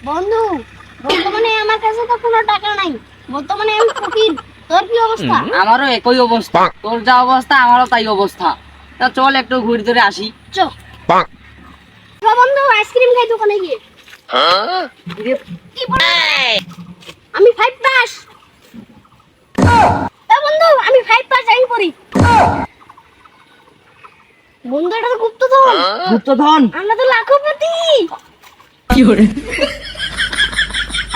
বন্ধু, বর্তমানে আমার কাছে তো কোনো টাকা নাই। বর্তমানে আমি ফকির। তোর কি অবস্থা? আমারও একই অবস্থা, তোর যা অবস্থা আমারও তাই অবস্থা। তা চল একটু ঘুরে ধরে আসি। চল বন্ধু, আইসক্রিম খাই দোকানে গিয়ে। কি বলে? আমি 5 পাস। বন্ধু, আমি 5 পাস যাই পড়ি। বন্ধু, এটা তো গুপ্তধন। গুপ্তধন? আমরা তো লাখপতি। কি করে?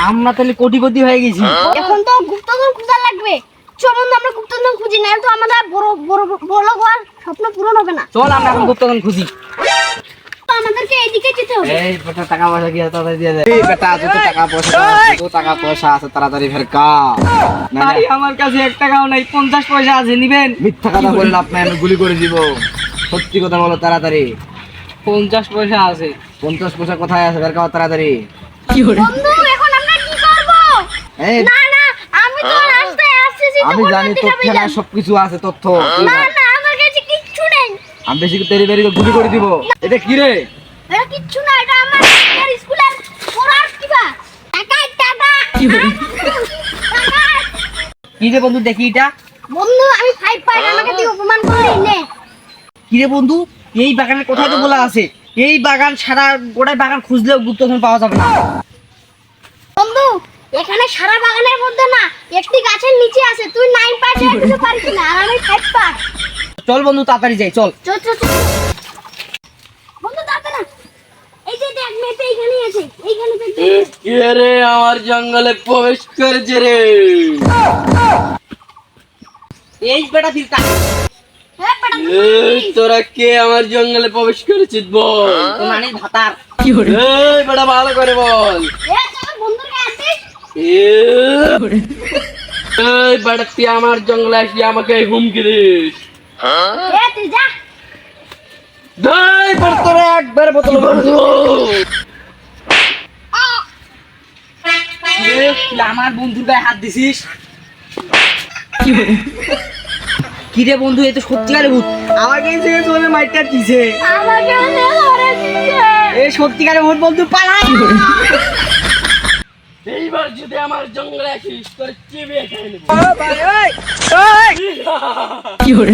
আমরা তাহলে কোটিপতি হয়ে গেছি। এখন তো গুপ্তধন খোঁজা লাগবে। চল বন্ধু, আমরা গুপ্তধন খুঁজি, না তো আমাদের বড় বড় বড় হওয়ার স্বপ্ন পূরণ হবে না। চল আমরা এখন গুপ্তধন খুঁজি। তো আমাদেরকে এইদিকে যেতে হবে। এই বেটা, টাকা পয়সা কি আছে তাড়াতাড়ি দিয়ে দে। এই বেটা, যত টাকা পয়সা আছে তাড়াতাড়ি ফের কা। ভাই, আমার কাছে 1 টাকাও নাই, 50 পয়সা আছে, নিবেন? মিথ্যা কথা বললে আপনার আমি গুলি করে দিব। সত্যি কথা বলো তাড়াতাড়ি। 50 পয়সা আছে। 50 পয়সা কোথায় আছে বের করো তাড়াতাড়ি। কি করে? বন্ধু, এখন আমরা কি করব? এই না না, আমি তো রাস্তায় আসছি। আমি জানি তোর খেলায় সবকিছু আছে তথ্য। না না, আমার কাছে কিচ্ছু নেই। আমি বেশি তেরি বেরি গুলি করে দিব। এটা কি রে? এটা কিচ্ছু না, এটা আমার স্কুলের পড়ার কিবা টাকা টাকা। কি করে? টাকা। কি রে বন্ধু, দেখি এটা। বন্ধু, আমি 5 পাই, আমাকে তুই অপমান করলি নে। কি রে বন্ধু, এই বাগানের কোথায় তো বলা আছে এই বাগান সারা গোটাই বাগান খুঁজলেও গুপ্তধন পাওয়া যাবে না। বন্ধু, এখানে সারা বাগানের মধ্যে না, একটি গাছের নিচে আছে। তুই 9 পাস যেতে পারিস না, আর আমি 5 পাস। চল বন্ধু, তাড়াতাড়ি যাই, চল। চল চল চল। বন্ধু, দাঁড়া না। এই যে দেখ, মেপে এইখানে আছে। এইখানে দেখ। কে রে আমার জঙ্গলে প্রবেশ করেছে রে? এই বেটা দিলতা, হ্যাঁ বেটা, এই তোরা কে আমার জঙ্গলে প্রবেশ করেছিস বল? তো মানে ভাতার। কি করে? এই বেটা ভালো করে বল। এ তোর বন্ধুকে আনছিস? এই বেটা তুই আমার জঙ্গলে আসি আমাকে হুমকি দিস? এ তুই যা। এই বেটা তোরা একবার বোতল মারবো। তুই আমার বন্ধুর গায়ে হাত দিছিস? কি করে? কি রে বন্ধু, এ তো সত্যিকারের ভূত। আমাকে থেকে তোরে মাইরটা দিছে। আমাকে ধরে দিছে। এই সত্যিকারের ভূত বন্ধু, পালাই। এইবার যদি আমার জঙ্গলে আসিস তোর চিবিয়ে খেয়ে নেবো। কি করে?